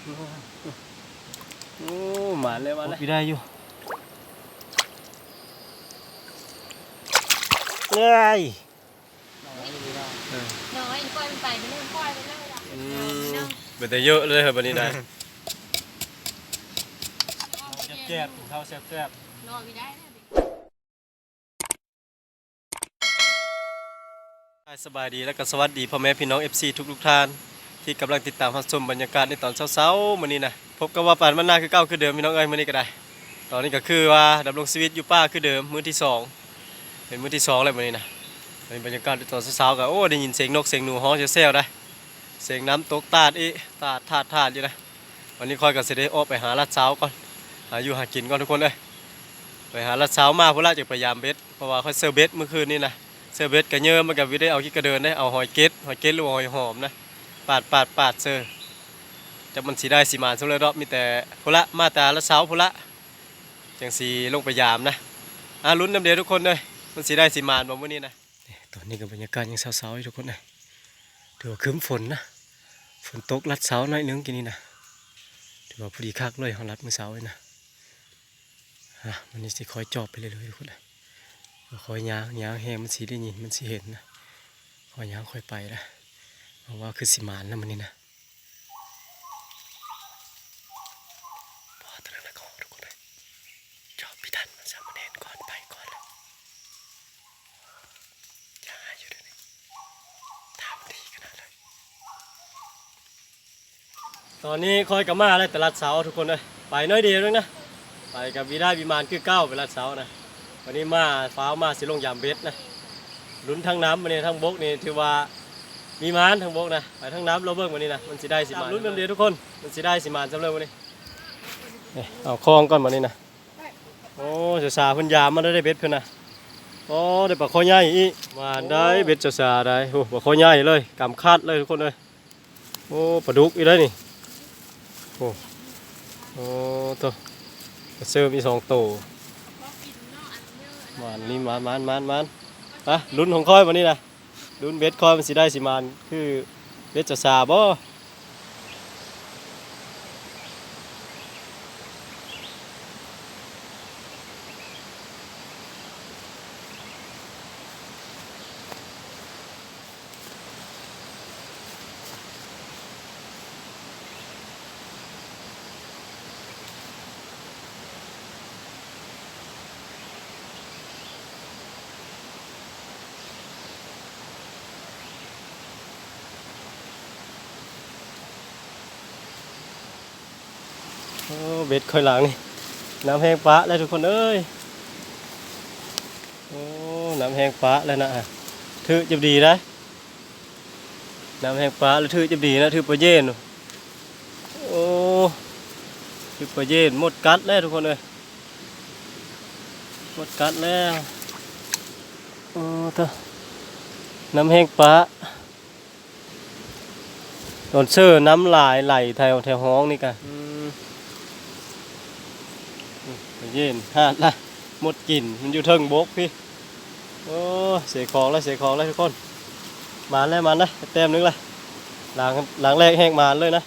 โอ้หมาเลยพี่ได้อยู่เอ้ยน้อยปล่อยมันไปเรื่อยปล่อยไปเรื่อยเป็นแต่เยอะเลยครับวันนี้นะแซ่บๆข้าวแซ่บรอไม่ได้สบายดีและก็สวัสดีพ่อแม่พี่น้อง FC ทุกท่านที่กำลังติดตามรับชมบรรยากาศในตอนเช้าๆมื้อนี้นะพบกับว่าปานมันนาคือเก่าคือเดิมพี่น้องเอ้ยมื้อนี้ก็ได้ตอนนี้ก็คือว่าดำรงชีวิตอยู่ป่าคือเดิมมื้อที่2เป็นมื้อที่2แล้วมื้อนี้นะเป็นบรรยากาศในตอนเช้าๆก็โอ้ได้ยินเสียงนกเสียงหนูฮ้องแซ่บๆได้เสียงน้ำตกตาดอีตาดทาดอยู่นะวันนี้ค่อยก็สิได้ออกไปหาลัดเช้าก่อนหาอยู่หากินก่อนทุกคนเอ้ยไปหาลัดเช้ามาพุ่นละจะพยายามเบ็ดเพราะว่าค่อยเสิร์ฟเบ็ดเมื่อคืนนี้นะเสิร์ฟเบ็ดกระเยอะมันกับวิได้เอาขี้กระเดินได้เอาหอยเก็ดหรือหอยหอมนะปาดเสิร์ฟจะมันสีได้สีมานสำเร็จรอบมีแต่พุ่นละมาแต่ละเช้าพุ่นละจังสีลงไปยามนะลุ้นน้ำเดียวทุกคนเลยมันสีได้สีมานบ่มื้อนี้นะตอนนี้กับบรรยากาศยังเช้าๆอยู่ทุกคนเลยถือว่าคืมฝนนะฝนตกลัดเช้าหน่อยนึงกินนี่นะถือว่าพอดีคักเลยเขาลัดมื้อเช้าเลยนะวันนี้สิคอยจอบไปเลยทุกคนเลยคอยย่างแห้งมันสีได้ยินมันสีเห็นนะคอยย่างคอยไปนะเพราะว่าคือสีมานนะมันนี่นะพอตอนนั้นก็ทุกคนเลยจอบพี่ทันมันจะมาเห็นก่อนไปก่อนเลยย่างอยู่ด้วยนี่ทำดีขนาดเลยตอนนี้คอยกับมาเลยแต่ลัดเสาทุกคนเลยไปน้อยเดียวนึงนะไปกับวีได้วิมานคือเก้าไปลัดเสานะวันนี้มาฟ้ามาสิลงยามเบ็ดนะลุ้นทั้งน้ำวันนี้ทั้งบกนี่ถือว่ามีมานทั้งบกนะไปทั้งน้ำเราเบิ่งวันนี้นะมันสิได้สิมานลุ้นกันเดียวทุกคนมันสิได้สิมานจำเริ่มวันนี้เอาคลองก่อนวันนี้นะโอ้เจ้าสาเพิ่นยามมาได้เบ็ดเพิ่นนะโอ้ได้ปลาคอใหญ่อีมาได้เบ็ดเจ้าสาได้โอ้ปลาคอใหญ่เลยกำคาดเลยทุกคนเลยโอ้ปลาดุกอีได้นี่โอ้ตัวเสื้อมี2ตัวมันนี่มันไปลุ้นของค่อยวันนี้นะลุ้นเบ็ดค่อยมันสิได้สิมันคือเบ็ดจะซาบ่เบ็ดค่อยหลังนี่น้ำแห้งปะแล้วทุกคนเอ้ยโอ้น้ำแห้งปะแล้วนะถือจะดีได้น้ำแห้งปะแล้วถือจะดีนะถือปลาเย็นโอ้ถือปลาเย็นหมดกัดแล้วทุกคนเลยหมดกัดแล้วโอ้เถอะน้ำแห้งปะโดนเสื้อน้ำลายไหลแถวห้องนี่กันเย็นฮะละหมดกลิ่นมันอยู่เทิงบกพี่โอ้เสียของแล้วทุกคนมาแล้วเต็มนึงเลยหลังแรกแห้งมาเลยนะ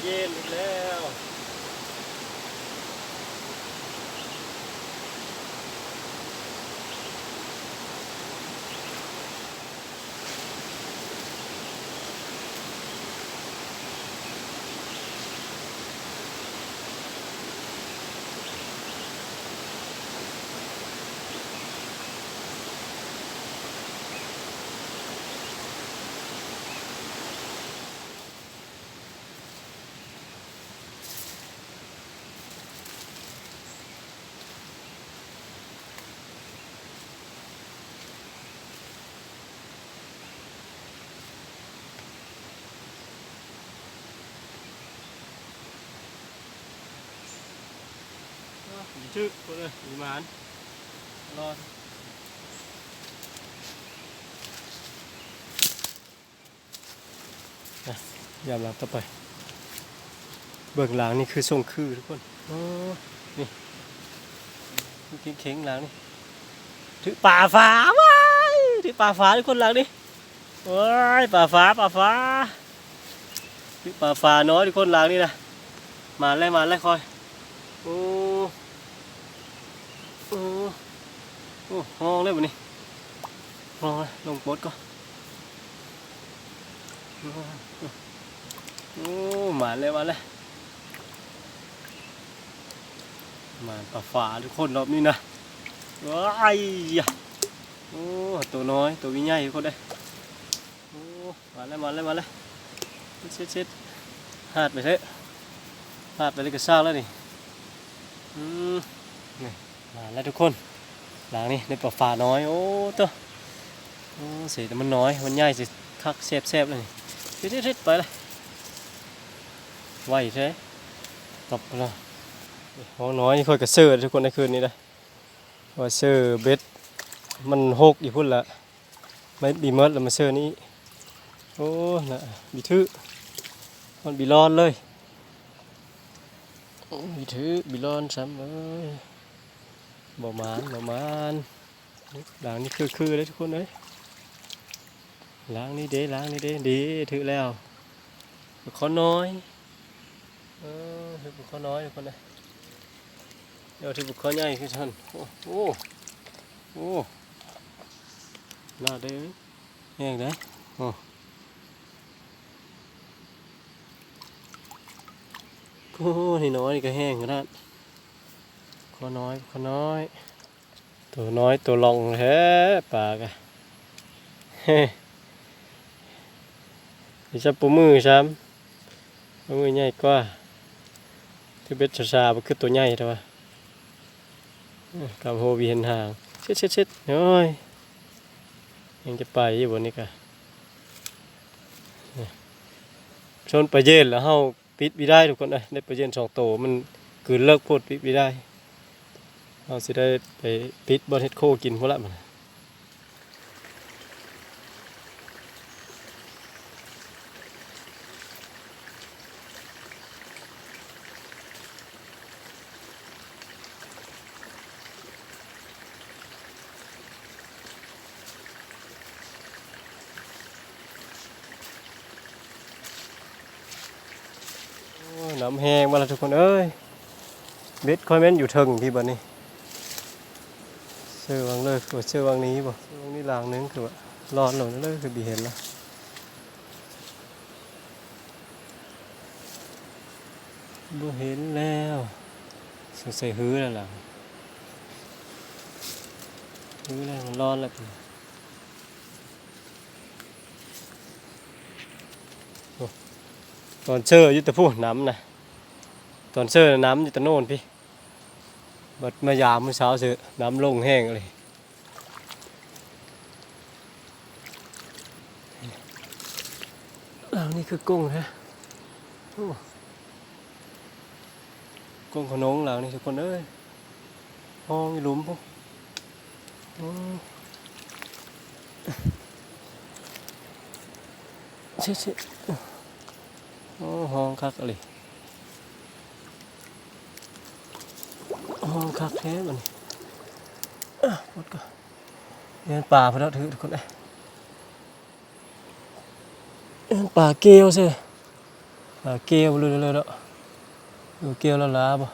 เย็นอีกแล้วมีชื่อคนเลยมีหมานรอดยามหลับต่อไปเบื้องหลังนี่คือทรงคือทุกคนโอ้นี่เข่งๆหลังนี่ถือป่าฟ้าว้ายถือป่าฟ้าทุกคนหลังนี่ว้ายป่าฟ้าถือป่าฟ้าน้อยทุกคนหลังนี่นะมาแล้วคอยโอ้โอ้โอ้ห้องเลยบ่นี่ห้องเลยลงโป๊ดก่อนโอ้มาเลยมาป่าฟ้าทุกคนรอบนี้นะว้ายโอ้ตัวน้อยตัวใหญ่ทุกคนเลยโอ้มาแล้วเช็ดหาดไปเถอะหาดไปเลยก็เศร้าแล้วนี่นี่มาแล้วทุกคนหลังนี้ในป่าฟ้าน้อยโอ้ตัวโอ้เสียแต่มันน้อยมันใหญ่สิคักแซ่บเลยนี่เช็ดไปเลยไหวใช่ตบเลยห้องน้อยนี่ค่อยกระเซิร์ทุกคนในคืนนี้เลยว่าเซิร์เบ็ดมันหกอยู่พุ่นละไม่บีเมิร์ดแล้วมาเซิร์นี้โอ้น่ะบีทื่อมันบีร้อนเลยบีทื่อบีร้อนซ้ำเลยบ่มานหลังนี้คือเลยทุกคนเลยล้างนี่เด้ดีถือแล้วเขาน้อยถือเขาน้อยทุกคนเลยเดี๋ยวถือเขาใหญ่ขึ้นทันโอ้น่าได้แห้งได้โอ้นี่น้อยนี่ก็แห้งขนาดเขาน้อยตัวน้อยตัวลองแท้ปากอะเฮ้ยจะปูมือซ้ำมือใหญ่กว่าที่เบ็ดชาๆมันคือตัวใหญ่แต่ว่ากับโฮวีเห็นห่างเช็ดโอ้ยยังจะไปอยู่บนนี้กันชนไปเย็นแล้วเฮาปิดวิได้ทุกคนเลยได้ไปเย็น2 โตมันกืนเลิกพูดปิดวิได้เราสิได้ไปปิดบนเฮ็ดโคกินพวกละมันน้ำแห้งมาแล้วทุกคนเอ้ยเบ็ดคอยแม่นอยู่เทิงที่บ้านนี้เชื่อวังเลยคือเชื่อวังนี้บ่เชื่อวังนี้ลางนึงคือว่าร้อนหล่นเลยคือบีเห็นแล้วบ่เห็นแล้วสงสัยหื้อแล้วล่ะหื้อแล้วมันร้อนแล้วตอนเชื่ออยู่แต่พูดน้ำนะตอนเชื่อน้ำอยู่แต่โน่นพี่บัดมายามมื้อเช้าเสือน้ำลงแห้งเลยอ้าวนี่คือกุ้งฮะกุ้งขนงเหล่านี้ทุกคนเอ้ยห้องหลุมพวกเช็ดห้องคักอะไรห้องคักแท้มันหมดก็เดินป่าพอแล้วถือทุกคนเดินป่าเกลียวสิ เกลียวเลยเนาะเกลียวแล้วลาบ่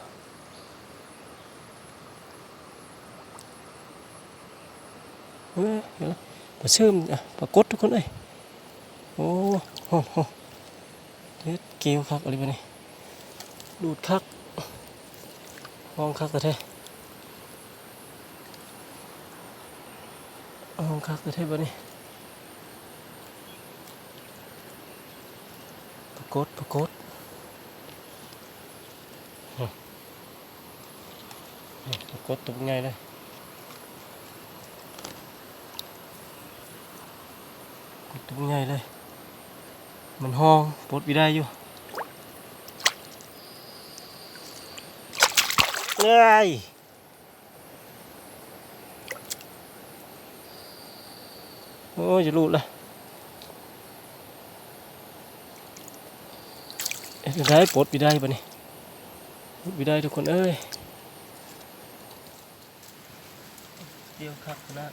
เฮ้ยเห็นแล้วปลาเชื่อมปลากดทุกคนเอ้ยโอ้โหเด็ดเกลียวคักอะไรบ้านี่ดูดคักห้องคักแต่แท้ห้องคักแต่แท้บ้านี่ปลากดกดตัวไงเลยกดตัวไงเลยมันห้องปลดวิได้อยู่เอ้ยโอ้ยจะหลุดละได้ปลดวิได้ปะนี่ปลดวิได้ทุกคนเอ้ยเกี่ยวขับนะ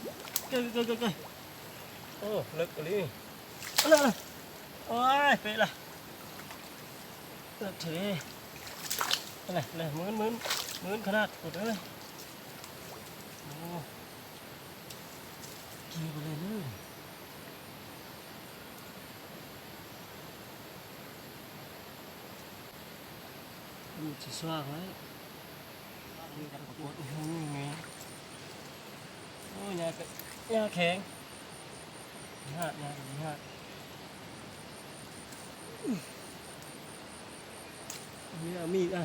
เกี่ยวโอ้เลิกเลยอะไรโอ้ยเป๊ะละเลิกเฉยอะไรมื้นขนาดหมดเลยโอ้เกี่ยวไปเลยเลยดูจะสว่างไหมมีกันปวดหัวไงโอ้ยยาแข็งยามีดอ่ะ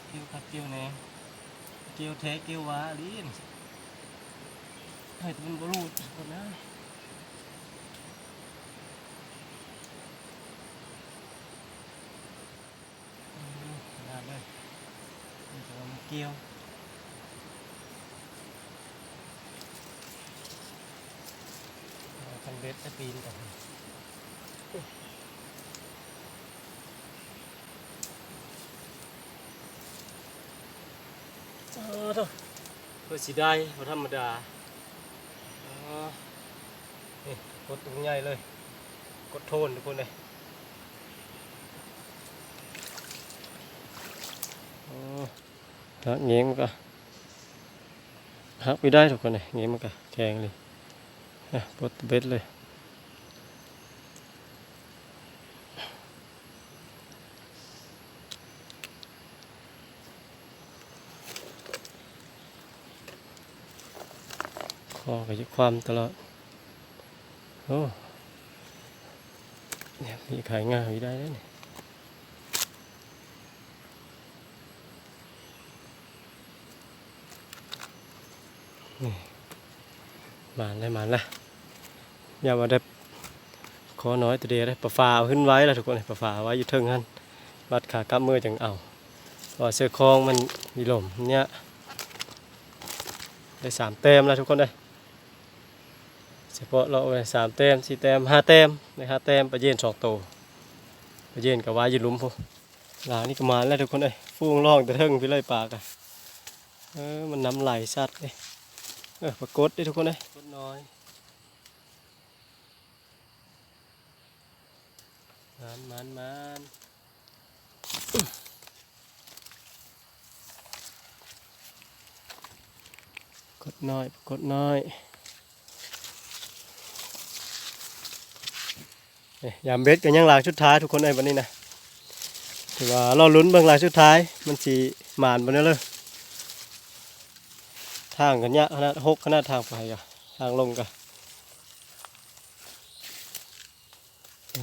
เกี่ยวครับเกี่ยวแหน่เกี่ยวแท้เกี่ยววาลิ้นให้ตัวมันบรูดคนนะได้เลยนี่ตัวมันเกี่ยวคันเบ็ดจะปีนกันเพื่อสีได้เพราะธรรมดานี่กดตรงใหญ่เลยกดโทนทุกคนเลยฮักเงี้ยมันก็ฮักไปได้ทุกคนเลยเงี้ยมันก็แข็งเลยปลดเบ็ดเลยคอก็จะความตลอดโอ้เนี่ยมีขายง่ายได้แล้วเนี่ยนี่มาละอย่ามาได้ขอน้อยตัวเดียวได้ปลาฟ้าเอาขึ้นไว้แล้วทุกคนปลาฟ้าไว้อยู่เทิงหันวัดขากำมือจังเอาว่าเสือคลองมันมีลมเนี่ยได้3 แต้มแล้วทุกคนเลยเฉพาะเราไป3 แต้ม4 แต้ม5 แต้มใน5 แต้มปลาเย็น2 ตัวปลาเย็นกับว่ายืนลุ่มพวกหลานี่ก็มาแล้วทุกคนเลยฟูงร่องแต่เทิงพี่เลยปากอะมันน้ำไหลสัตว์เลยปรากฏได้ทุกคนเลยกดน้อยมันกดน้อยยามเบ็ดกันยังหลากชุดท้ายทุกคนในวันนี้นะถือว่าเราลุ้นเบื้องหลากชุดท้ายมันสีหมานบนนี้เลยทางกันเนี้ยขนาดขนาดทางไปอะทางลงกัน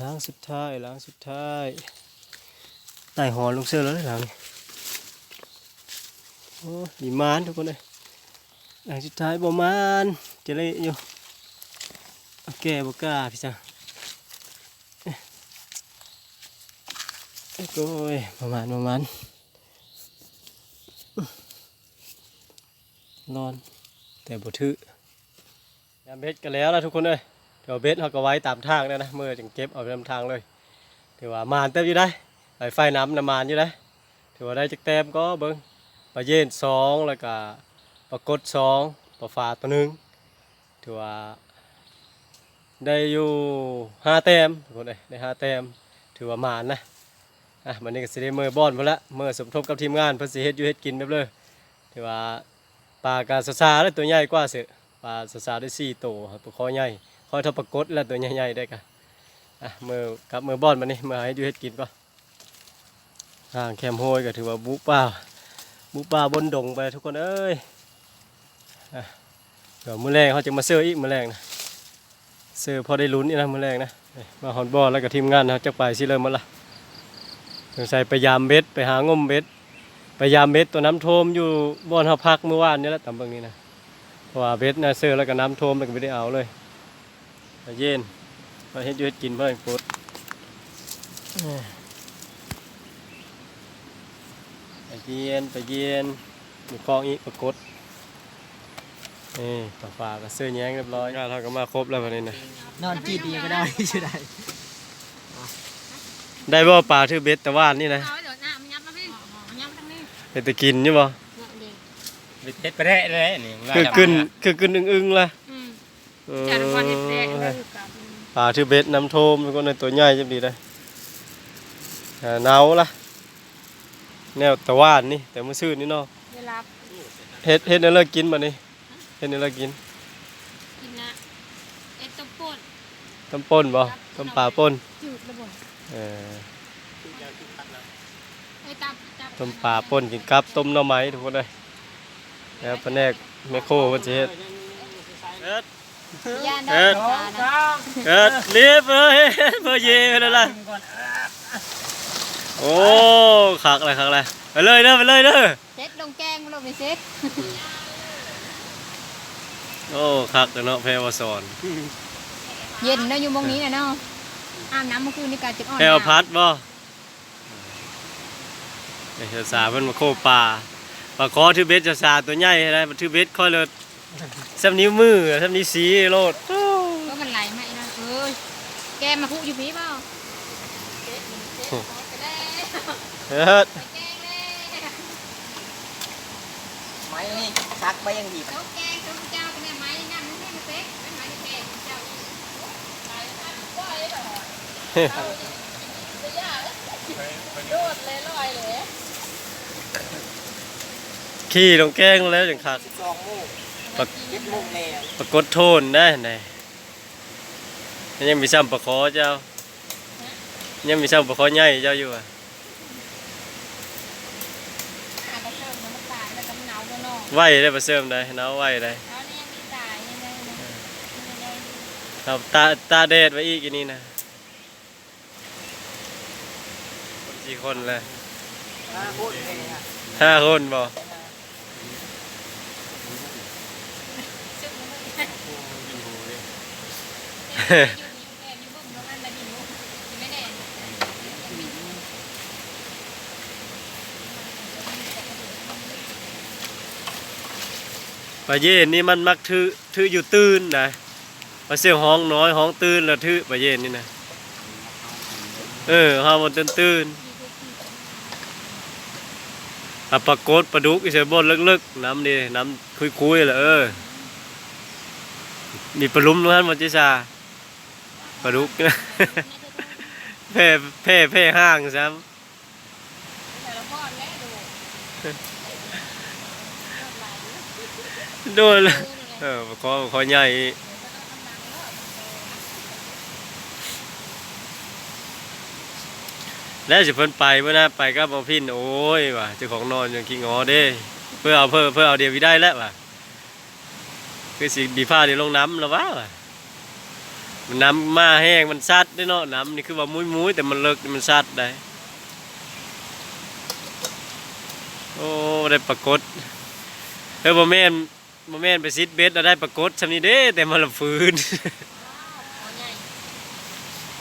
ล้างสุดท้ายไต่หอลงเสื้อแล้วหลังโอ้ดีมานทุกคนเลยหลังสุดท้ายบ่มานจะเลยอยู่โอเคบ่กล้าพี่จังโอ้ยประมาณนอนแต่บ่ถือยามเบ็ดกันแล้วนะทุกคนเลยเดี๋ยวเบ็ดเขาก็ไว้ตามทางนะเมื่อจึงเก็บเอาไปตามทางเลยถือว่ามานเต็มอยู่ได้ไฟน้ำมานอยู่ได้ถือว่าได้จักแต้มก็เบิ้งปลาเย็น2แล้วก็ปลากด2ปลาฟ้าตัวนึงถือว่า ได้อยู่5แต้มทุกคนเอ้ยได้5แต้มถือว่าหมานนะวันนี้ก็สิได้มื้อบอนพุ่นละมื้อสมทบกับทีมงานเพิ่นสิเฮ็ดอยู่เฮ็ดกินแบบเลยถือว่าปลากาซาๆแล้วตัวใหญ่กว่าเสือปลาซาๆได้4ตัวครับตัวคอใหญ่คอยเท่าปลากดแล้วตัวใหญ่ๆได้กะมื้อกับมื้อบอนมานี่มาให้อยู่เฮ็ดกินก่อนทางแคมโฮยก็ถือว่าบุกป่าบนดงไปทุกคนเอ้ยเดี๋ยวมื้อแรงเขาจะมาเสิร์ฟอีกมื้อแรงนะเสิร์ฟพอได้ลุ้นนี่นะมื้อแรงนะมาฮอนบอลแล้วก็ทีมงานนะจะไปสิเริ่มหมดละสงสัยไปยามเบ็ดไปหางมเบ็ดไปยามเบ็ดตัวน้ำท่วมอยู่บ่อนเฮาพักเมื่อวานนี่แหละตามเบิ่งนี่นะเพราะว่าเบ็ดนะเสิร์ฟแล้วก็น้ำท่วมแล้วก็ไม่ได้เอาเลยเย็นมาเฮ็ดอยู่เฮ็ดกินเพิ่นปุ๊ดไปเย็นมีคลองอีกปรากฏนี่ปลาก็เสื้อแย้งเรียบร้อยงานเราก็มาครบแล้ววันนี้นะ นอนจีดีก็ได้ชื่อได้ ได้บ่ปลาทื่อเบ็ดแต่ว่านนี่นะ เอาเดี๋ยวหน้ามันยับมาพี่มันยับมาทางนี้ เฮ็ดแต่กินอยู่บ่ เนี่ยเด็ก เฮ็ดไปได้เลยนี่ คือขึ้นอึ้งๆล่ะ จัดวันเห็ดแดงเลยกับ ปลาทื่อเบ็ดน้ำโทมแล้วก็ในตัวใหญ่จังดีเลยหนาวล่ะแนวแต่ว่านนี่แต่มื้อซื่อนี่เนาะ เวลา เฮ็ดให้เลิกกินบัดนี้เฮ็ดให้เลิกกิน กินนะเอ็ดต้มป่น ต้มป่นบ่ต้มปลาป่น จืดระเบิด เออ ไอ้ตับ ต้มปลาป่นกินกับต้มหน่อไม้ทุกคนเลยแล้วแผนกแม่โคเพิ่นสิเฮ็ดย่านได้ปลานะ รีบเบอร์เย่เลยล่ะโอ้คักเลยไปเลยเด้อเซ็ตลงแกงลงไปเซ็ต โอ้คักเนาะแพรวสอน เย็นเนาะอยู่มองนี้น่ะเนาะอาบน้ำเมื่อคืนนี่กาจุดอ่อน แพรวพัดบ่ไอ้เจ้าสาเพิ่นมาโคปลาขอถือเบ็ดเจ้าสาตัวใหญ่ได้ถือเบ็ดค่อยเลยซ้ำนิ้วมือซ้ำนิ้วสีโลด ก็มันไหลมาอีนะแกมาคุอยู่พี่เปล่า เฮ็ด ไม้นี่ซักไปยังดี โต๊ะแกงโต๊ะเจ้าเป็นไม้นั่นไม่ใช่เซ็ตเป็นไม้แกงเจ้าโดดเลยลอยเลย ขี่ลงแกล้งแล้วจังคัก 12 โมง 7 โมงแล้ว ปรากฏโทนได้ไหนยังมีซ้ำปลาคอเจ้ายังมีซ้ำปลาคอใหญ่เจ้าอยู่อ่ะ อาจจะเริ่มมันตายแล้วก็หนาวแล้วเนาะ ไหวได้ปลาเสริมได้หนาวไหวได้ แล้วนี่ยังมีตายยังไงนะ ครับตาแดดไว้อีกอันนี้นะคน4 คนเลย พูดเลยฮะ 5 คนบ่ ซึ่งมันไม่ได้อยู่แอบอยู่บุ้มแล้วมันมาอยู่ไม่แน่ ปลาเย่นนี่มันมักถืออยู่ตื่นนะปลาเสี่ยวห้องน้อยห้องตื่นแล้วถือปลาเย่นนี่นะห้องมันตื่นปลากดปลาดุกอีเสบนลึกๆน้ำนี่น้ำคุยๆแหละมีปลาลุ่มด้วยมันจิซาปลาดุก แพ่ห้างซ้ำ แต่ละพ่อแม่ดู โดนเลยขอใหญ่แล้วจะเพิ่นไปเมื่อนะไปก็บ่พินโอ้ยว่ะเจ้าของนอนอย่างขี้งอเด้เพื่อเอาเดียววิได้แล้วว่ะคือสิบีผ้าเดี๋ยวลงน้ำแล้วว่ะมันน้ำมาแห้งมันซัดได้เนาะน้ำนี่คือว่ามุ้ยแต่มันเลิกมันซัดได้โอ้ได้ปรากฏบ่แม่นไปซิดเบ็ดแล้วได้ปรากฏซำนี้เด้แต่มันละฟื้น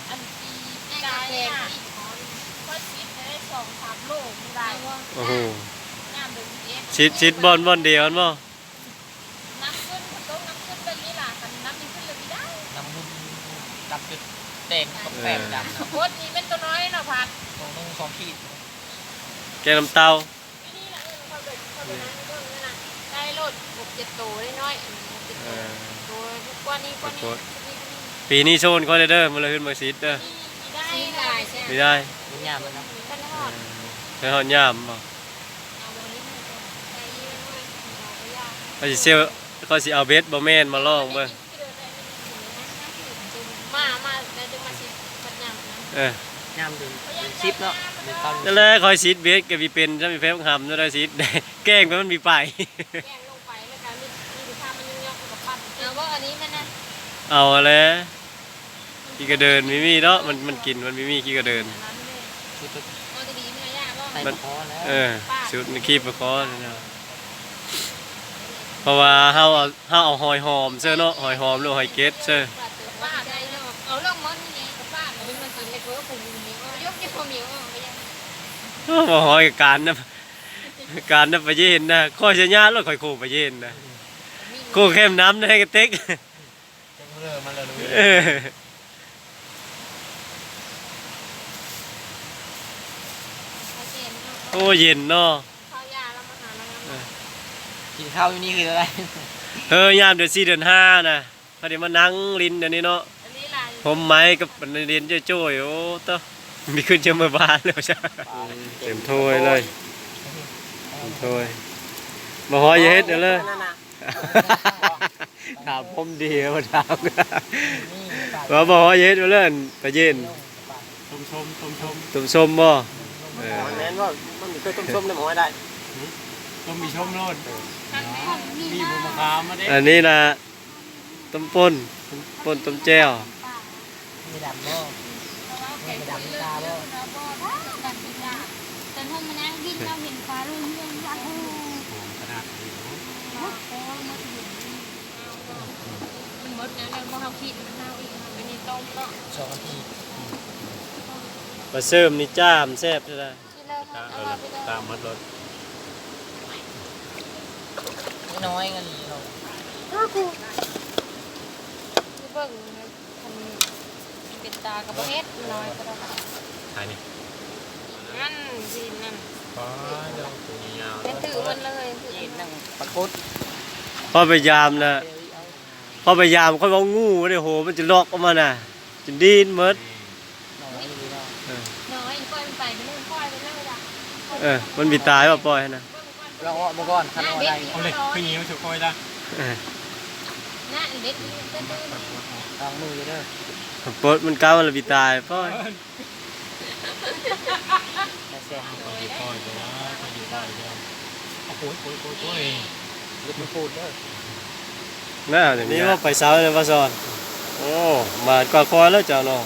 อันปีตายเนี่ยก็ชิดได้2-3 โลมีได้ว่า โอ้โห น้ำเดือด ชิดบอลเดียวนั่นบ่ น้ำขึ้นต้มน้ำขึ้นแบบนี้ล่ะกันน้ำขึ้นเลยไม่ได้ น้ำมุนดำจุดแดงกับแปดดำ โคตรนี่เป็นตัวน้อยเนาะพัด ตรงนู้น2 ขีด แกงน้ำเต้า นี่แหละเขาเด็กเขาเป็นนั่งเบิ่งนั่นน่ะได้โลด6-7 โตได้น้อย6-7 โตตัวกว่านี้ ปีนี้โซนก็ได้เด้อมื้อละขึ้นมาซิดเด้อ ได้หลายใช่ ไม่ได้ มันยามมันเนาะ กันทอด ไปหอนยามบ่ เอาวันนี้ไปยืนด้วยเอาไปย่าง เขาสิเซลเขาสิเอาเบสบ่แม่นมาลองเบิ่ง มาแล้วจะมาสิปัญญานะ เออย ามดึงซิปเนาะดึงตอน นั่นแหละคอยซิดเบสก็มีเป็นถ้ามีแฟบหำนั่นได้ซิดได้แกล้งไปมันมีไป แกงลงไปแล้วกันมีดูท่ามันยังยอกกับปั้นเอาว่าอันนี้มันนะ เอาแล้วขี้กระเดินมีเนาะมันกินมันมีขี้กระเดิน อันนั้นเลย ซิป เอาจะดีไหมย่าว่า ใส่คอแล้ว เออสุดมันขี้ประคอนี่เนาะเพราะว่าเฮาเอาหอยหอมเสื้อเนาะหอยหอมหรือหอยเกล็ดเสื้อ ป้าได้เนาะเอาลงมันนี่ไงกับป้ามันมันกินเล็กเว้ยผมมีเอายกยี่ห้อมีเอาไปยัง บ่หอยกับการนะการนะไปเย็นนะค่อยจะญาติแล้วค่อยโคไปเย็นนะโคเข้มน้ำให้กระเต็ก จังเริ่มมาแล้วรู้ เออ โอ้เย็นเนาะ ข้าวยาแล้วมาหาแล้ว กินข้าวอยู่นี่คืออะไร ยามเดือน4เดือน5นะพอดีมานั่งลิ้นเดี๋ยวนี้เนาะ อันนี้ลาย ผมไม้กับเรียนโจ้ยๆโอ้ตะมีขึ้นเชื่อมาบ้านแล้วใช่เต็มถ้วยเลยเต็มถ้วยมาหอยอย่าเฮ็ดเด้อเลยถามผมดีมาถามว่าบ่หอยอย่าเฮ็ดเด้อเลยไปเย็น ต้มชม ตุ่มส้มบ่เออ แม่นว่ามันมีเคยต้มชมได้หมอได้ต้มมีชมโลด ข้างในมี มี ห บุ น้า มะขามมาได้ อันนี้นะต้มป่นต้มแจ่ว มีดำบ่ ไม่ดำตาบ่ดำตาแต่ถ้ามันนั่งวิ่งเราเห็นฟ้ารุ่งเรืองวันโอ้ ขนาดนี้ โหมาถึงมันหมดแล้วเราบ่เฮาคิดมันเฮาอีกอันนี้ต้มเนาะ 2นาที ปลาเสริมนี่จ้ามแซ่บใช่ไหม ที่เราเอาไปเลย ตามมัดรถ น้อยกันนี่เรา ที่เบิ่งคันเป็นตากับบ่เฮ็ดน้อยก็ได้ ถ่ายนี่ นั่นสินั่น ป้าเจ้าตัวยาว เป็นถือมันเลยถือ จีนนั่งปะกุด พอไปยามนะพอไปยามค่อยว่างูเนี่ยโหมันจะลอกออกมาน่ะจะดีนหมด น้อยดีเนาะ น้อยปล่อยมันไปไม่ได้ปล่อยไปเลยล่ะ มันมีตายว่าปล่อยนะ เราเอามาก่อนคันเอาได้ เอาเลยขึ้นยิ้ม เออ น่าเด็ดตื้อ ลองมือเด้อ ปลดมันก้าวมันมีตายปล่อย แซ่บโอ้ยโอ้ยลิปมันพูดเด้อ น่าอย่างนี้ว่าไปเช้าเลยว่าซอนโอ้มาดกว่าคอยแล้วเจ้าเนาะ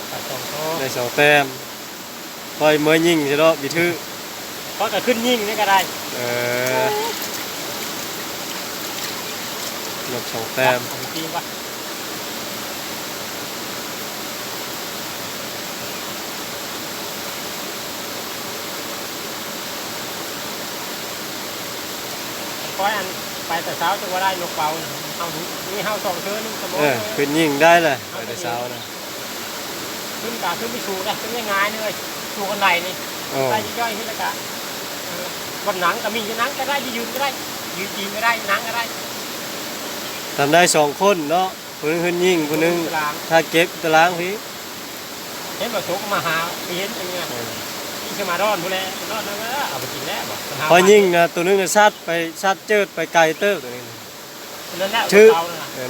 ไปสองโต ได้สองแต้มปล่อยเมื่อยิงใช่เนาะบิทือ ก็จะขึ้นยิ่งนี่ก็ได้ เออหลบสองแต้ม จริงป่ะก้อยอันไปแต่เช้าจะว่าได้นกเป่าเอานี่เฮาสองเทื่อนึงสมมติ ขึ้นยิงได้เลยไปแต่เช้านะ ขึ้นกาขึ้นไปชูได้ขึ้นง่ายๆเลยชูกันไหนนี่ โอ้ ได้ย่อยๆขึ้นละกะวันหนังก็มีจะนั่งก็ได้ยืนก็ได้ยืนจีนก็ได้นั่งก็ได้ ทำได้สองคนเนาะคนนึงขึ้นยิงคนนึง ตาราง ถ้าเก็บตารางพี่ เห็นแบบโซกมาหาไปเห็นเป็นไงนี่จะมาดอนผู้แลดอนแล้วก็เอาไปกินแล้วบอก พอยิงนะตัวนึงซัดไปซัดเจิดไปไกลเติบตัวนี้ นั่นแหละ ชื่อ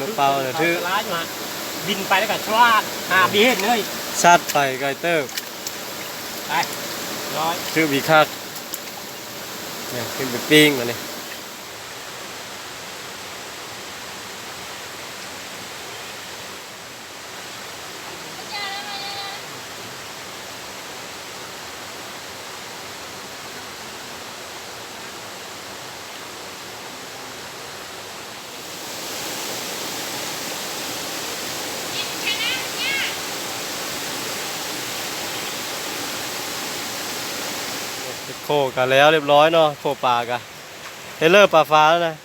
นกเป่าน่ะร้ายอยู่ฮะบินไปแล้วก็ชวาดหาบีเห็นเลย ซัดไปไกลเติบ ไปร้อย ชื่อบีคักเนี่ยขึ้นไปปิ้งมาเนี่ย โคกันแล้วเรียบร้อยเนาะโคปลากันเฮดเลอร์ปลาฟ้าแล้วนะ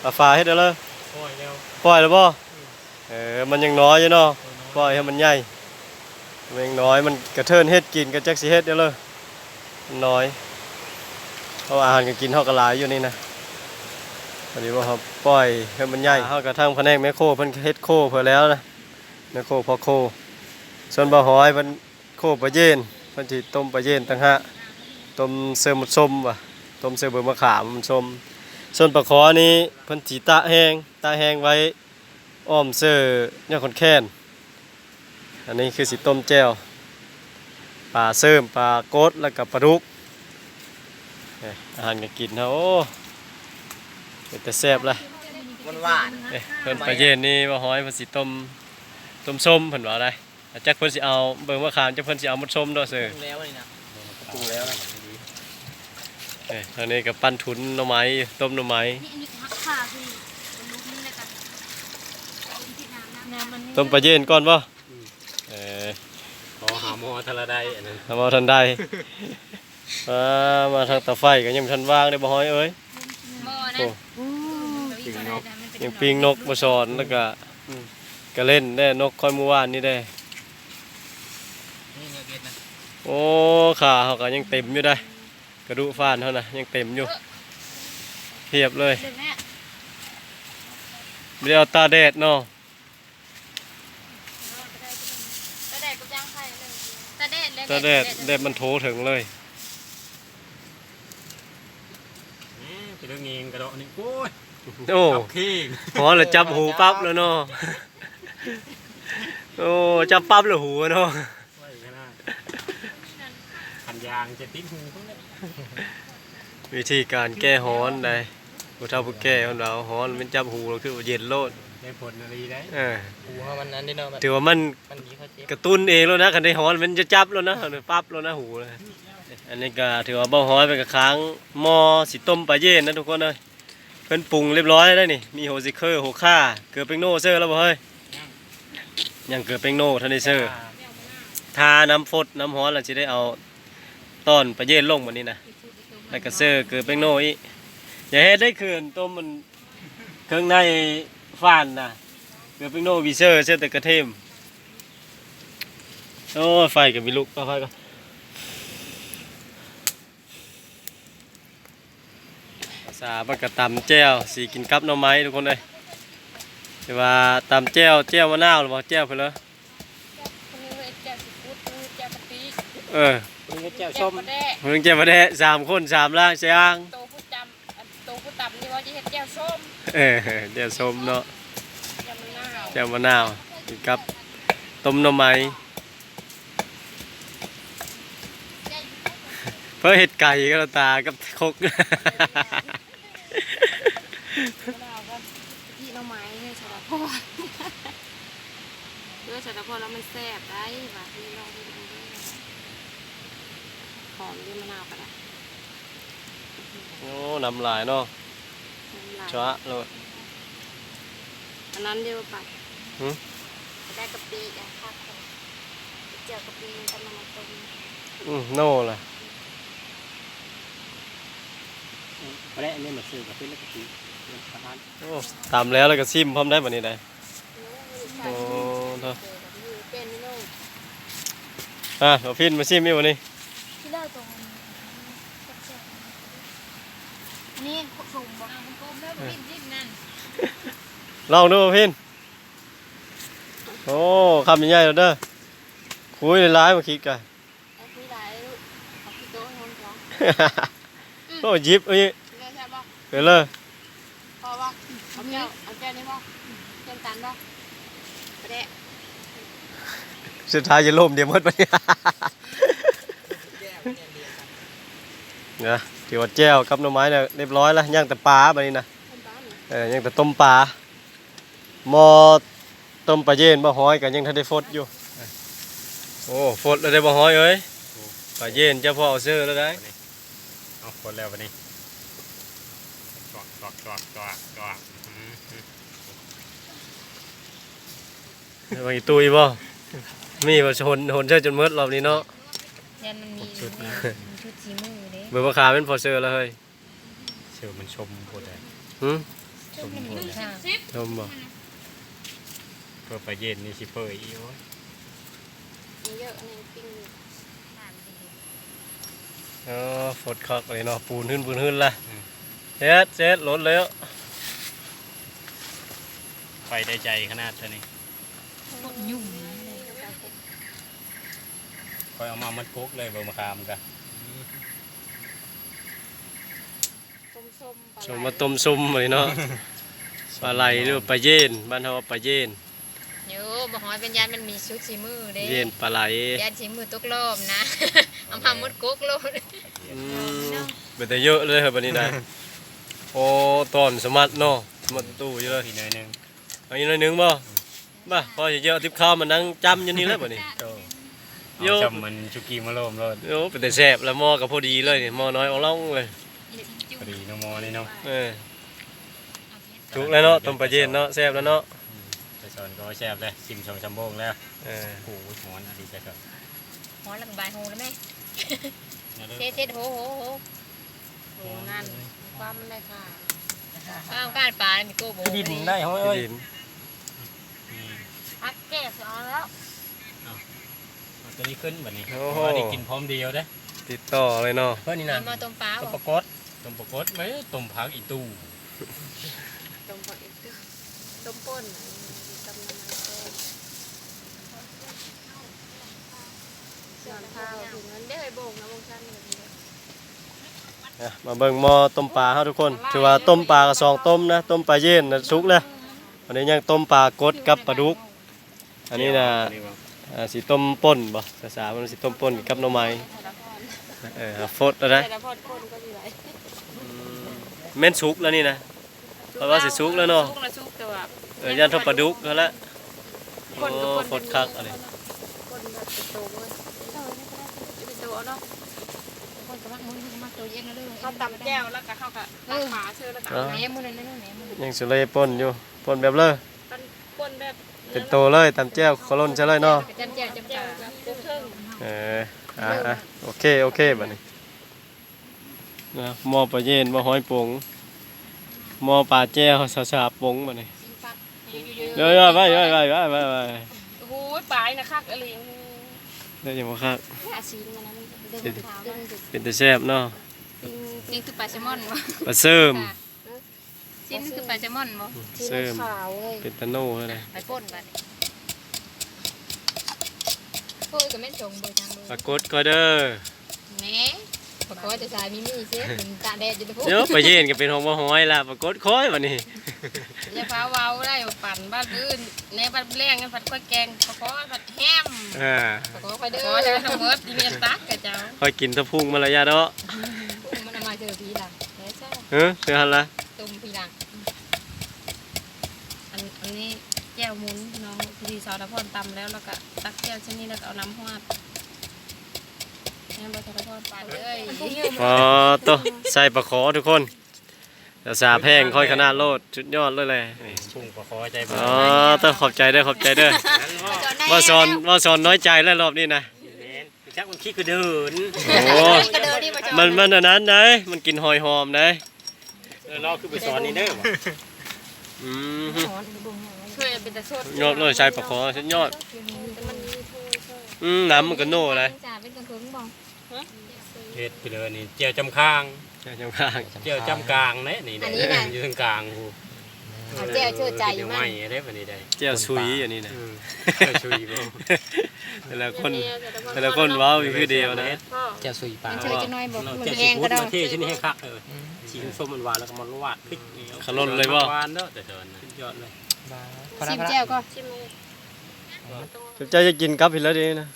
ปลาฟ้าเฮดเลอร์ โอ้ยเร็ว ปล่อยแล้วบ่มันยังน้อยอยู่เนาะปล่อยให้มันใหญ่มันยังน้อยมันกระเทินเฮ็ดกินกระจักสิเฮ็ดเด้อเลยมันน้อยเพราะว่าอาหารก็กินเฮาก็หลายอยู่นี่นะพอดีว่าเขาปล่อยให้มันใหญ่เฮากระทั่งแผนกแมคโครเพิ่นเฮ็ดโคเพื่อแล้วนะ แม่โคพ่อโคส่วนบ่หอยมันโคปลาเย็นเพิ่นสิต้มปลาเย็นต่างหากต้มเสริมหมดส้มว่ะต้มเสริมเบอร์มะขามมันส้มส่วนปลาขอนี้เพิ่นสิตากแห้งไว้อ้อมเสื้อเนี่ยคนแค้นอันนี้คือสิต้มแจ่วปลาเสริมปลาโกดแล้วก็ปลาดุกอาหารก็กินเฮาโอ้เป็นแต่แซ่บละ หวาน เพิ่นปลาเย็นนี่บ่หอยเพิ่นสิต้มส้มเพิ่นว่าได้จักเพิ่นสิเอาเบิ่งมะขามจักเพิ่นสิเอาหมดส้มดอกเด้อ ปรุงแล้วนี่นะ ปรุงแล้วนะ ตอนนี้ก็ปั้นทุนหน่อไม้ต้มหน่อไม้ นี่อันนี้หักขาคือมันลุกนี่เลยกันที่น้ำมัน ต้มปลาเย็นก่อนบ่เออ ขอหาหม้อทะละได้อันนั้น ทำเอาทันได้มาทางเตาไฟก็ยังทันว่างได้บ่ฮ้อยเอ้ย หม้อนะ โอ้ ปิงนก ยังปิ้งนกมาสอนแล้วก็ก็เล่นได้นกค่อยเมื่อวานนี่ได้ นี่เนื้อเกล็ดนะ โอ้ขาเขาก็ยังเต็มอยู่ได้กระดูกฟ้านเขานะยังเต็มอยู่เพียบเลย เดี๋ยวแม่ ไม่ได้เอาตาแดดเนาะ ตาแดดก็จ้างไข่เลยตาแดดเลย ตาแดดมันโถถึงเลย เป็นเรื่องเองกระโดดนี่โอ้ย โอ้ เอาขี้ หอแล้วจับหูปั๊บแล้วเนาะโอ้จับปั๊บแล้วหูเนาะ ไว้ขนาดขันยางจะติดหูตรงนี้ วิธีการแก้ฮ้อนได้ผู้เฒ่าผู้แก่ของเราฮ้อนมันจับหูเราคือว่าเย็นโลด ได้ผลอะไรได้ เออ หูเขามันนั้นได้เนาะแบบ ถือว่ามัน มันมีเขาเจ็บ กระตุ้นเองแล้วนะคันได้ฮ้อนมันจะจับแล้วนะปั๊บแล้วนะหูเลยอันนี้ก็ถือว่าเบาฮ้อยไปกับค้างหม้อสิต้มปลาเย็นนะทุกคนเลยเพิ่นปรุงเรียบร้อยแล้วนี่มีโฮซิเคอร์โฮค่าเกลือเป็งโน่เซอร์แล้วบ่เฮ้ยยังเกลือเป็งโน่ทันได้เซอร์ทาน้ำฟดน้ำฮ้อนแล้วสิได้เอาต้อนปลาเย็นลงบัดนี้นะแล้วก็เซอร์เกลือเป็งโน่อีกอย่าเฮ็ดได้คืนต้มมันเครื่องในฟ่านนะเกลือเป็งโน่วิเซอร์เซอร์แต่กระเทียมโอ้ยไฟก็มีลุกก็ไฟก็ภาษาบักกะตำแจ่วสีกินกับหน่อไม้ทุกคนเลยแต่ว่าตำแจ่วมะนาวหรือว่าแจ่วไปเลย แจ่วซีฟู้ดแจ่วกะปิ เออ นี่ก็แจ่ว แจ่ ส้ ว ม ปลาแดก เพิ่งแจ่วมาได้3 คน3ล่างใช่ยัง โตผู้จำโตผู้ตำนี่ว่าจะเห็ดแจ่วส้ม เออแจ่วส้มเนาะ แจ่วมะนาว แจ่วมะนาวกินกับต้มหน่อไม้เพื่อเห็ดไก่ก็ตากับคก มะนาวก็ที่หน่อไม้เนี่ยสารพัดด้วยสารพัดแล้วมันแซ่บได้แบบที่ลองดูหอมด้วยมะนาวก็ได้ โอ้น้ำลายเนาะ น้ำลาย ช้าโลด อันนั้นเรียกว่าปัด หืม ได้กะปิอ่ะค่ะเจียวกะปิกับน้ำมันต้ม โน่ล่ะ มาแล้วอันนี้มาซื้อกับเป็นแล้วก็ตีประธาน โอ้ตามแล้วก็ซิมพร้อมได้บัดนี้ได้โอ้เถอะ เป็นนี่นู่น เอาพินมาซิมมีวันนี้ ที่เล่าตรงนี่สุ่มบ่กลมแล้วปิ้นจิ้มนั่น ลองดูพินโอ้คำใหญ่ๆแล้วเด้อคุยหลายๆมาคิดกัน ไอ้คุยหลายลูกเอาพี่โต๊ะให้คนสอง โอ้ยิบเอ้ย เรียกใช่บ่ เดี๋ยวเลย พอบ่เอาแก้วนี่บ่แก้วตันบ่ประเดะ สุดท้ายจะล่มเดี๋ยวหมดไปเนี่ยนะถือว่าแจ้วกับหน่อไม้เนี่ยเรียบร้อยแล้วย่างแต่ปลาไปนี่นะ คนบ้านนี่ ย่างแต่ต้มปลาหมอต้มปลาเย็นบ่ฮ้อยกันยังทันได้ฟดอยู่โอ้ฟดแล้วได้บ่ฮ้อยเอ้ยปลาเย็นเจ้าพ่อเอาซื้อแล้วได้ เอาคนแล้ววันนี้จอก บางตุยบ่มีบ่ชนหนเชื่อจนหมดรอบนี้เนาะ ยันมันมีชุดสีมือเด้ เบอร์ราคาเป็นพอเซอร์แล้วเฮ้ย เชื่อมันชมโคตรเลย หึ ชมโคตรเลย ชมบ่ เพื่อไปเย็นนี่ชิเปอร์อีโอ้ย มีเยอะอันนี้ปิ้ง ฟดคักเลยเนาะปูนขึ้นละเซ็ดรถแล้ว ไปได้ใจขนาดเท่านี้ ฝน ยุ่ง คอยเอามามัดกุ๊กเลยเบอร์มะขามกัน ชมมาต้มซุ่มเลยเนาะปลาไหลหรือว่าปลาเย็นบ้านเราว่าปลาเย็น โย่บ่ฮอยเป็นยานมันมีชุดสีมือเด้ เย็นปลาไหล ยานสีมือตกรอบนะ เอามามุดกุ๊กโลด เป็นแต่เยอะเลยครับวันนี้ได้โอ้ตอนสมัติเนาะสมัติตู้เยอะเลย ทีหน่อยหนึง อันนี้หน่อยหนึงบ่มาพอจะเยอะทิพข้าวมานั่งจำอยู่นี่แล้วบ่นี่ โต โย เอาจำมันชุกี้มาโลมโลด โอ้เป็นแต่แซ่บแล้วหม้อก็พอดีเลยนี่หม้อน้อยเอาล่องเลย พอดีน้องมอนี่เนาะ ถูกแล้วเนาะต้มปลาเย็นเนาะแซ่บแล้วเนาะ ไปสอนก็แซ่บเลยชิมชมชมโบงแล้ว เออ โอ้โหหอนอดีใจครับ ฮอนแล้วก็บายโฮแล้วแม่ เอาเลย เจ็ดโหโหนั่นความมันได้ค่ะข้าวก้านปลามีโก้โบ ดินได้เฮ้ย ดิน พักแก้สอนแล้ว เอาตัวนี้ขึ้นแบบนี้ โอ้โห เพราะว่าได้กินพร้อมเดียวเด้ ติดต่อเลยเนาะ เพื่อนนี่นะ มาต้มปลา ต้ม บ่ ปลากดต้มปลากดไหมต้มผักอีตู้ ต้มปลาอีกต้มป่นต้มน้ำมันส่วนข้าวถึงนั้นได้โบ่งนะวงชันแบบนี้ อ่ะมาเบิ่งหม้อต้มปลาเฮาทุกคนถือว่าต้มปลากระซองต้มนะต้มปลาเย็นนะสุกแล้ววันนี้ยังต้มปลากดกับปลาดุกอันนี้นะสีต้มป่นบ่ภาษามันสิต้มป่นกับหน่อไม้ฟดแล้วนะ แต่ละพอดคนก็มีหลาย แม่นสุกแล้วนี่นะเพราะว่าสิสุกแล้วเนาะ สุกละสุกแต่ว่า ยันทบปลาดุกแล้วละโอ้ฟดคักอะไร คนแบบเป็นโตเลยเป็นโตเนาะคนก็มักมือมักตัวเย็นแล้วเลยเขาตำแก้วแล้วก็เขาก็ตักหมาเชื่อแล้วก็แหนมมือนั่นนั่นแหนมมือ ยังสุเลยป่นอยู่ป่นแบบเลย คนแบบ เป็นโตเลยตำแจ้วขลุ่นซะเลยเนาะ จำแจ่วแบบกุ้งเครื่อง โอเคบัดนี้นะหม้อปลาเย็นหม้อหอยปงหม้อปลาแจ้วสาปงบัดนี้ ซิงปัก เดี๋ยวไป โอ้ยปลายนะคักอะไร ได้ยังบ่ครับ อาซีนมันนะมันเดินเท้าเดิน เป็นแต่แซ่บเนาะ ซิงคือปลาแซลมอนวะ ปลาเสริม ซิงคือปลาแซลมอนวะ เสริมเป็นตะโน่เลย ไปป่นบัดโอ้ยก็ไม่จงเบอร์ทางเบอ ปลา ร์ กดก็เด้อ แม่ปรากฏจะสายมีมีเสียเป็นตาแดดอยู่ทุก เดี๋ยวปลาเย็นก็เป็นของบ่หอยล่ะปลากดค้อยบัดนี้ อย่าพาเว้าได้ปั่นบ้านอื่นในบ้านแรงกันผัดข้าวแกงปลาคอผัดแฮม ปลาคอไปเด้อจะทำเมิร์ดดีเมียนตักกับเจ้า ค่อยกินตะพุงมาละยะเนาะ มันเอามาเจอพีหลังเฮ้ยใช่ เสือหั่นล่ะ ตุ่มพีหลังอันนี้แก้วมุนน้องพีสาวตะพอนตำแล้วแล้วก็ตักแก้วชนิดแล้วก็เอาน้ำหวานแม่บตะพอนปาดเลย อ๋อโตใส่ปลาขอทุกคนแต่สาแพงค่อยขนาดโลดสุดยอดเลยนี่ พุ่งปลาคอใจบ่ อ๋อต้องขอบใจเด้อว่าสอนน้อยใจแล้วรอบนี้นะ จักมันขี้กระเดิน โอ้มันอันนั้นได้มันกินหอยหอมได้ เราคือไปสอนนี่เด้อบ่ อืม เคยเป็นแต่สด ยอดเลยใส่ปลาขอสุดยอดน้ำมันก็โน่เลย จ่าเป็นกระเพิงบอก เฮ็ดไปเลยนี่เจียวจำข้าง ใช่จังข้าง เจียวจำกลางเนี่ยนี่อยู่ตรงกลางกู แจ้วเชื่อใจอยู่ ไม่ มั้ย ได้แบบนี้ได้ เจียวซุยอันนี้นะ เจียวชุยบ่ แต่ละคนว้าวอยู่คือเดียวนะ จะสุยปลา มันเชื่อจะน้อยบอกมัน เจียว แพ ซี ง ฟู้ ก็ ด ได้ มาเทชิ้นนี้ให้คักสีส้มมันหวานแล้วก็มันวาดพริกหวานเด้อแต่เดินยอดเลย ชิมแจ้วก็ สนใจจะกินกับผิดแล้วดีนะ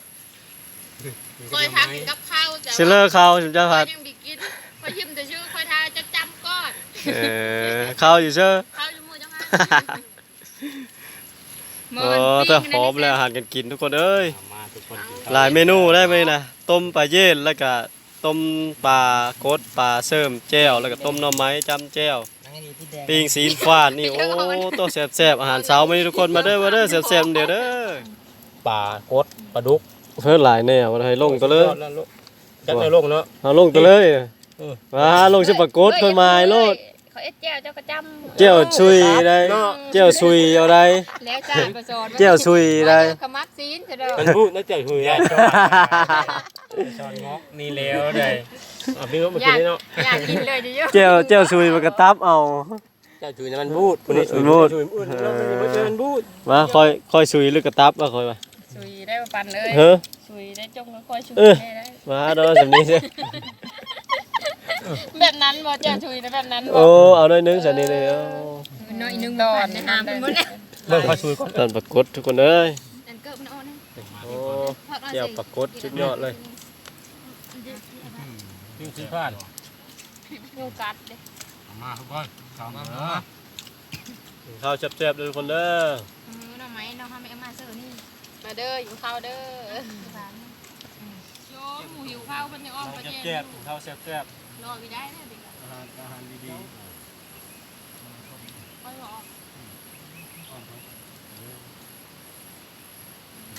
คอยทำกับข้าวจะ เชลเลอร์ข้าวสนใจผัด ยังบิกินคอยชิมแต่ชื่อคอยทาจะจำก้อน ข้าวอยู่เชื่อ ข้าวอยู่มือจังไง ถ้าหอมแล้วอาหารกันกินทุกคนเอ้ย มาทุกคน หลายเมนูได้ไหมนะต้มปลาเย็นแล้วก็ต้มปลากดปลาเสริมแจ่วแล้วก็ต้มหน่อไม้จำแจ่วปิ้งซีนฟาดนี่โอ้ต้องแซ่บๆอาหารเช้ามานี่ทุกคนมาเด้อแซ่บๆเดี๋ยวเด้อ ปลากดปลาดุก เพิ่นหลายแนวให้ลงตัวเลย จัดในลงเนาะ เอาลงตัวเลยมาลงสิปลากดเพิ่นมาให้โลด เขาเอ็ดแจ้วเจ้าก็จำ แจ่วซุยได้แจ่วซุยเอาได้ แล้วจ้าประสอน แจ่วซุยได้ ขมักซีนจะเด้อ มันพูดแล้วใจหุยชอนงอกนี่แล้วได้พี่นกมา อ กิ ยาน ก ได้เนาะ อยากกินเลยดิโย แจ่วซุยมันก็ตับเอา เจ้าจุยมันบูด มันบูด จุยอุ่นเรามันบูด มาคอยสุยลึกกระตับมาคอยมา สุยได้มาปั่นเลย เฮ้อ สุยได้จงก็ค่อยสุย เออ ได้ มาเด้อสำนี้ซิ แบบนั้นบ่เจ้าสุยนะแบบนั้นบ่ โอ้เอาหน่อยนึงสำนี้เลยเอา น้อยนึงตอนนะฮะมันบ่ได้ เบิ่งคอยจุยก่อน ตอนปรากฏทุกคนเอ้ย อันเกิดมันเอานะ โอ้แก้วปรากฏสุดยอดเลย ยิ่งซื้อผ่าน งูกัดเด้ มาทุกคนเข้ามา ข้าวแซ่บๆเลยทุกคนเด้อ น้องไม้น้องทำให้มาเสิร์ฟนี่มาเด้ออยู่ข้าวเด้อโยหมูหิวข้าวมันยังอ้อมไป แซ่บๆข้าวแซ่บ รอไปได้นะเด็ก ๆอาหารดี ค่อยรอ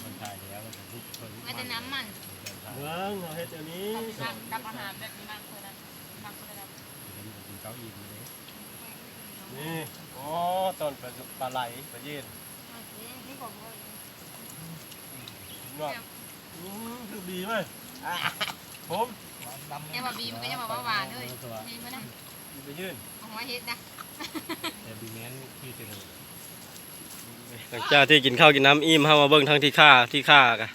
คนไทยแล้วก็ทุกคน มาแต่น้ำมัน ๆเมืองเอาเฮ็ดเดี๋ยวนี้ กับอาหารแบบนี้มากเลยนะมากเลยนะ เก้าอี้เลย นี่โอ้ต้นปลาไหลปลาเย็น นี่ผมเลย งอกคือดีไหมผม ยังมาบีมันก็ยังมาหวานเลยนี่มันนะ ไปยื่น เอาไว้เฮ็ดนะ แต่บีแมนที่จะเลย หลังจากที่กินข้าวกินน้ำอิ่มเฮามาเบิ่งทางที่ค่ากะ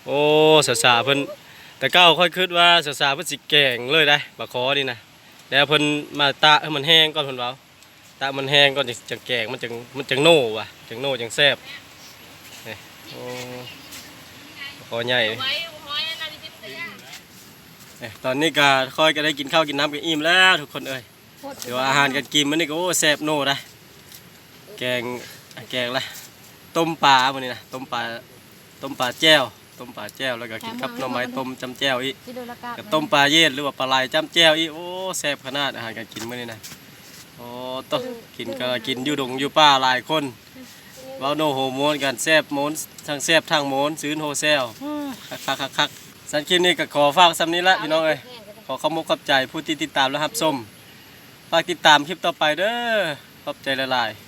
โอ้สาๆเพิ่นแต่ก้าวค่อยคิดว่าสาๆเพิ่นสิแกงเลยได้ปลาคอนี่นะแล้วเพิ่นมาตะให้มันแห้งก่อนเพิ่นเว้าตะมันแห้งก่อนจังแกงมันจังโน่ว่ะจังโน่จังแซ่บนี่โอ้ปลาคอใหญ่ ไว้ไว้นาฬิกาเสีย ตอนนี้ก็ค่อยก็ได้กินข้าวกินน้ำกันอิ่มแล้วทุกคนเอ้ยเดี๋ยวอาหารการกินมันนี่ก็โอ้แซ่บโน่ได้แกงละต้มปลาวันนี้นะต้มปลาแจ่วแล้วก็กินกับหน่อไม้ต้มจำแจ่วอีก ที่ดูละกา กับต้มปลาเย็ดหรือว่าปลาไหลจำแจ่วอีกโอ้แซ่บขนาดอาหารการกินมื้อนี้นะโอ้ต้องกินก็กินอยู่ดงอยู่ป่าหลายคนเว้าโนโฮโมนกันแซ่บโมนทั้งแซ่บทั้งโมนซื้อโฮเซลคักสันคลิปนี้ก็ขอฝากซ้ำนี้ละพี่น้องเอ้ยขอขอบคุณใจผู้ที่ติดตามและรับชมฝากติดตามคลิปต่อไปเด้อขอบใจหลายๆ